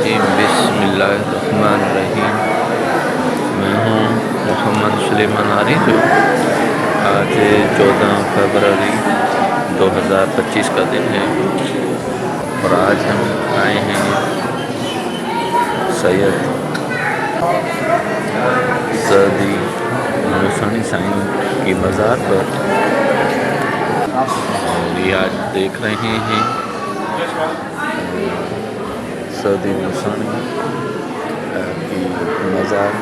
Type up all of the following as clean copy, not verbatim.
الرجیم بسم اللہ الرحمن الرحیم۔ میں ہوں محمد سلیمان عارف۔ آج 14 فروری 2025 کا دن ہے اور آج ہم آئے ہیں سید سعدی نورثانی سائیں کی مزار پر، اور یہ آج دیکھ رہے ہیں سعدی نورثانی کی مزار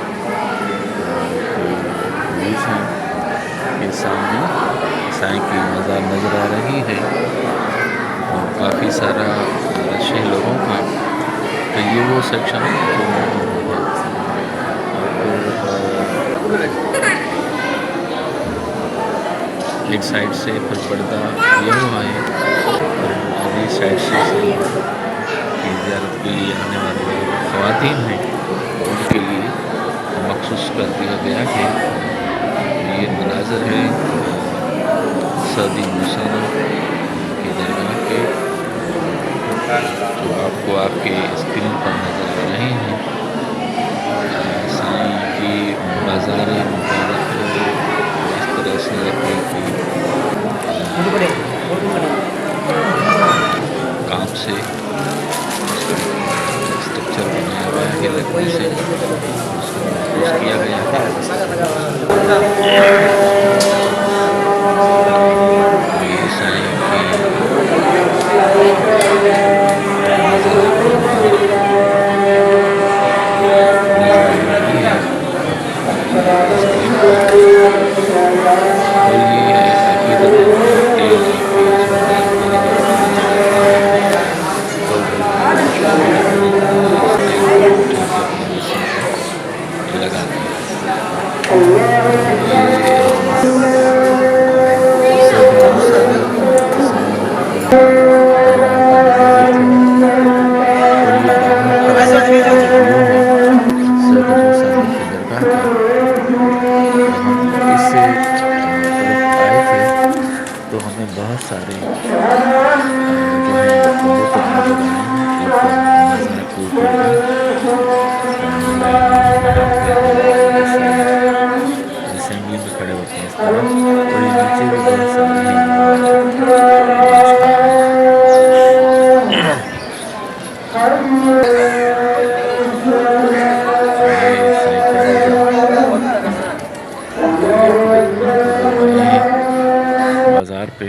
بیچ ہے۔ یہ سامنے سائیں کی مزار نظر آ رہی ہے اور کافی سارا رش ہے لوگوں کا۔ یہ وہ سیکشن ہے ایک سائڈ سے پھر پردہ یہ ہوا ہے اور اگلی سائڈ سے زیارت کے لیے آنے والے خواتین ہیں ان کے لیے مخصوص کر دیا گیا ہے۔ یہ مناظر ہے سعدی نورثانی کی درگاہ کے، جو آپ کو آپ کے اسکرین پر نظر آ رہے ہیں۔ سائیں کی مزار مبارک اس طرح سے ہے کہ کام سے اسٹرکچر بنایا گیا ہے، لکڑی سے اس کو محفوظ کیا گیا ہے۔ یہ سائیں تو ہمیں بہت سارے جو ہے کبوتر نظر آئے ہیں مزار کے اوپر اسمبلی میں کھڑے ہوتے ہیں اس طرح، اور یہ نیچے بھی بہت سارے ہیں۔ بازار پہ،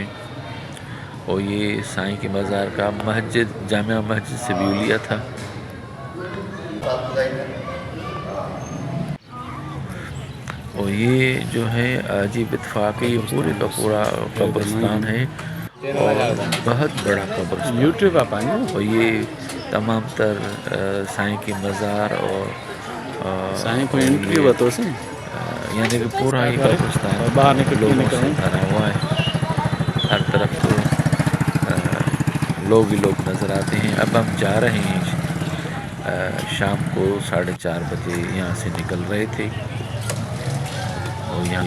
اور یہ سائیں کی مزار کا مسجد جامع مسجد سے بھی لیا تھا۔ اور یہ جو ہے عجیب اتفاق ہے، یہ پورے کا پورا قبرستان ہے اور بہت بڑا قبرستان، اور یہ تمام تر سائیں کی مزار اور یعنی کہ پورا یہ قبرستان لوگوں سے بھرا ہوا ہے۔ ہر طرف لوگ ہی لوگ نظر آتے ہیں۔ اب ہم جا رہے ہیں، شام کو 4:30 بجے یہاں سے نکل رہے تھے اور یہاں